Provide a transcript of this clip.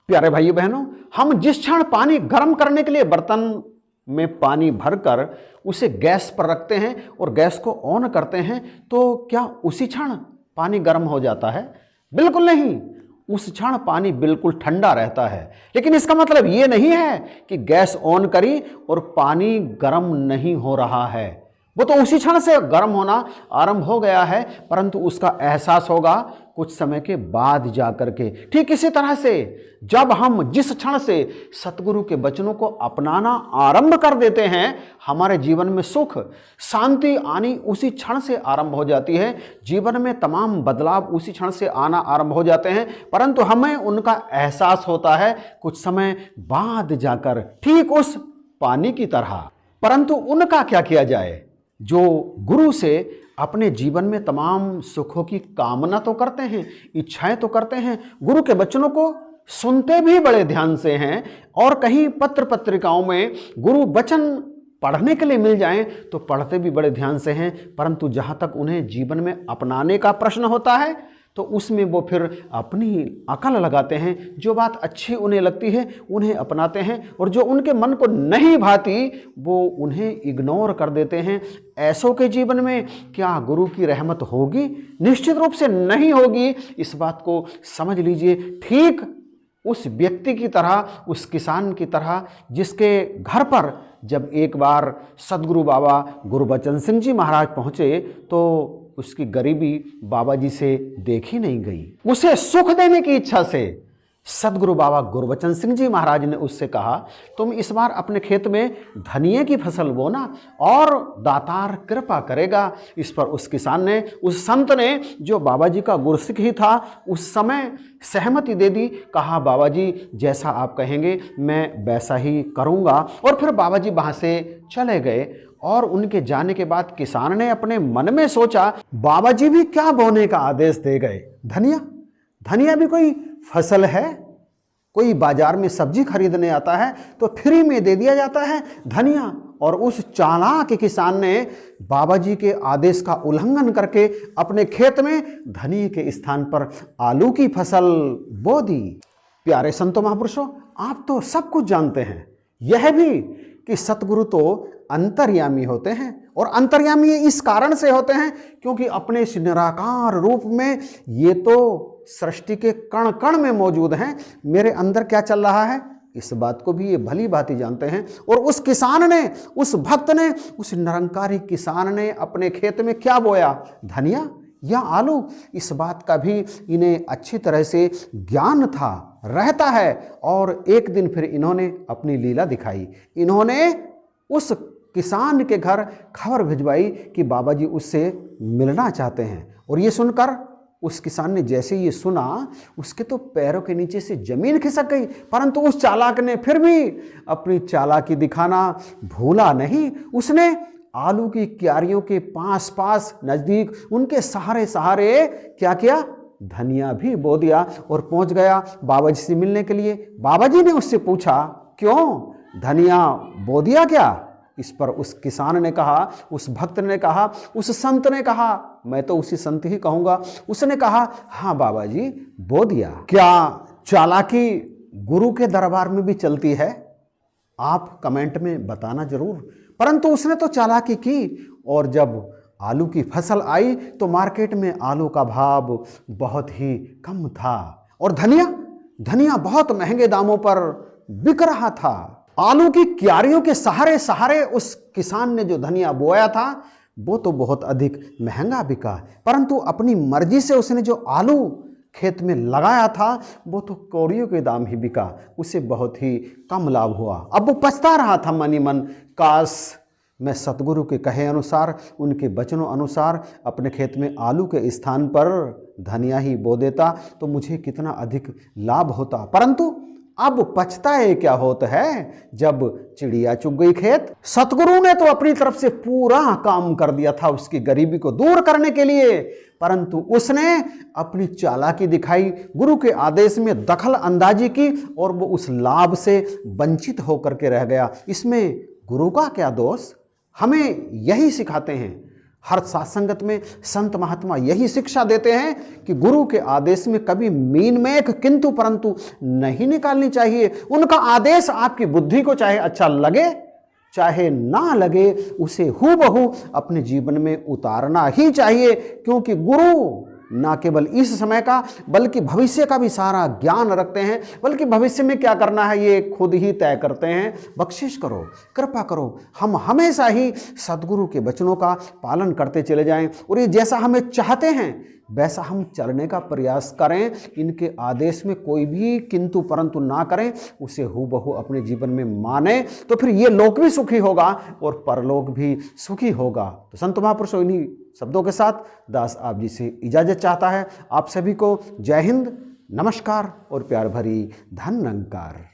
प्यारे भाइयों बहनों, हम जिस क्षण पानी गर्म करने के लिए बर्तन में पानी भरकर उसे गैस पर रखते हैं और गैस को ऑन करते हैं, तो क्या उसी क्षण पानी गर्म हो जाता है? बिल्कुल नहीं। उस क्षण पानी बिल्कुल ठंडा रहता है। लेकिन इसका मतलब ये नहीं है कि गैस ऑन करी और पानी गर्म नहीं हो रहा है। वो तो उसी क्षण से गर्म होना आरंभ हो गया है, परंतु उसका एहसास होगा कुछ समय के बाद जाकर के। ठीक इसी तरह से जब हम जिस क्षण से सतगुरु के वचनों को अपनाना आरंभ कर देते हैं, हमारे जीवन में सुख शांति आनी उसी क्षण से आरंभ हो जाती है। जीवन में तमाम बदलाव उसी क्षण से आना आरंभ हो जाते हैं, परंतु हमें उनका एहसास होता है कुछ समय बाद जाकर, ठीक उस पानी की तरह। परंतु उनका क्या किया जाए जो गुरु से अपने जीवन में तमाम सुखों की कामना तो करते हैं, इच्छाएं तो करते हैं, गुरु के वचनों को सुनते भी बड़े ध्यान से हैं, और कहीं पत्र पत्रिकाओं में गुरु वचन पढ़ने के लिए मिल जाएं तो पढ़ते भी बड़े ध्यान से हैं, परंतु जहां तक उन्हें जीवन में अपनाने का प्रश्न होता है तो उसमें वो फिर अपनी अकल लगाते हैं। जो बात अच्छी उन्हें लगती है उन्हें अपनाते हैं, और जो उनके मन को नहीं भाती वो उन्हें इग्नोर कर देते हैं। ऐसों के जीवन में क्या गुरु की रहमत होगी? निश्चित रूप से नहीं होगी। इस बात को समझ लीजिए। ठीक उस व्यक्ति की तरह, उस किसान की तरह जिसके घर पर जब एक बार सदगुरु बाबा गुरबचन सिंह जी महाराज पहुँचे तो उसकी गरीबी बाबा जी से देखी नहीं गई। उसे सुख देने की इच्छा से सदगुरु बाबा गुरबचन सिंह जी महाराज ने उससे कहा, तुम इस बार अपने खेत में धनिये की फसल बोना और दातार कृपा करेगा। इस पर उस किसान ने, उस संत ने जो बाबा जी का गुरसिख ही था, उस समय सहमति दे दी। कहा, बाबा जी जैसा आप कहेंगे मैं वैसा ही करूँगा। और फिर बाबा जी वहाँ से चले गए। और उनके जाने के बाद किसान ने अपने मन में सोचा, बाबा जी भी क्या बोने का आदेश दे गए? धनिया, धनिया भी कोई फसल है? कोई बाजार में सब्जी खरीदने आता है तो फ्री में दे दिया जाता है धनिया। और उस चालाक किसान ने बाबा जी के आदेश का उल्लंघन करके अपने खेत में धनिये के स्थान पर आलू की फसल बो दी। प्यारे संतों महापुरुषों, आप तो सब कुछ जानते हैं, यह भी कि सतगुरु तो अंतर्यामी होते हैं, और अंतर्यामी इस कारण से होते हैं क्योंकि अपने इस निराकार रूप में ये तो सृष्टि के कण कण में मौजूद हैं। मेरे अंदर क्या चल रहा है इस बात को भी ये भली भांति जानते हैं। और उस किसान ने, उस भक्त ने, उस निरंकारी किसान ने अपने खेत में क्या बोया? धनिया या आलू? इस बात का भी इन्हें अच्छी तरह से ज्ञान था, रहता है। और एक दिन फिर इन्होंने अपनी लीला दिखाई। इन्होंने उस किसान के घर खबर भिजवाई कि बाबा जी उससे मिलना चाहते हैं। और ये सुनकर उस किसान ने जैसे ये सुना, उसके तो पैरों के नीचे से जमीन खिसक गई। परंतु उस चालाक ने फिर भी अपनी चालाकी दिखाना भूला नहीं। उसने आलू की क्यारियों के पास पास नजदीक उनके सहारे सहारे क्या किया? धनिया भी बो दिया और पहुंच गया बाबा जी से मिलने के लिए। बाबा जी ने उससे पूछा, क्यों धनिया बो दिया क्या? इस पर उस किसान ने कहा, उस भक्त ने कहा, उस संत ने कहा, मैं तो उसी संत ही कहूँगा, उसने कहा, हाँ बाबा जी बो दिया। क्या चालाकी गुरु के दरबार में भी चलती है? आप कमेंट में बताना जरूर। परंतु उसने तो चालाकी की, और जब आलू की फसल आई तो मार्केट में आलू का भाव बहुत ही कम था और धनिया बहुत महंगे दामों पर बिक रहा था। आलू की क्यारियों के सहारे सहारे उस किसान ने जो धनिया बोया था वो तो बहुत अधिक महंगा बिका, परंतु अपनी मर्जी से उसने जो आलू खेत में लगाया था वो तो कौड़ियों के दाम ही बिका, उसे बहुत ही कम लाभ हुआ। अब वो पछता रहा था मन ही मन, काश मैं सतगुरु के कहे अनुसार, उनके वचनों अनुसार अपने खेत में आलू के स्थान पर धनिया ही बो देता तो मुझे कितना अधिक लाभ होता। परंतु अब पछताए क्या होता है जब चिड़िया चुग गई खेत। सतगुरु ने तो अपनी तरफ से पूरा काम कर दिया था उसकी गरीबी को दूर करने के लिए, परंतु उसने अपनी चालाकी दिखाई, गुरु के आदेश में दखल अंदाजी की और वो उस लाभ से वंचित होकर के रह गया। इसमें गुरु का क्या दोष? हमें यही सिखाते हैं। हर सत्संगत में संत महात्मा यही शिक्षा देते हैं कि गुरु के आदेश में कभी मीन में एक किंतु परंतु नहीं निकालनी चाहिए। उनका आदेश आपकी बुद्धि को चाहे अच्छा लगे चाहे ना लगे, उसे हूबहू अपने जीवन में उतारना ही चाहिए, क्योंकि गुरु ना केवल इस समय का बल्कि भविष्य का भी सारा ज्ञान रखते हैं, बल्कि भविष्य में क्या करना है ये खुद ही तय करते हैं। बख्शिश करो, कृपा करो, हम हमेशा ही सद्गुरु के वचनों का पालन करते चले जाएं और ये जैसा हमें चाहते हैं वैसा हम चलने का प्रयास करें। इनके आदेश में कोई भी किंतु परंतु ना करें, उसे हूबहू अपने जीवन में माने, तो फिर ये लोक भी सुखी होगा और परलोक भी सुखी होगा। तो संत महापुरुषों इन्हीं शब्दों के साथ दास आप जी से इजाजत चाहता है। आप सभी को जय हिंद, नमस्कार और प्यार भरी धन्यवाद।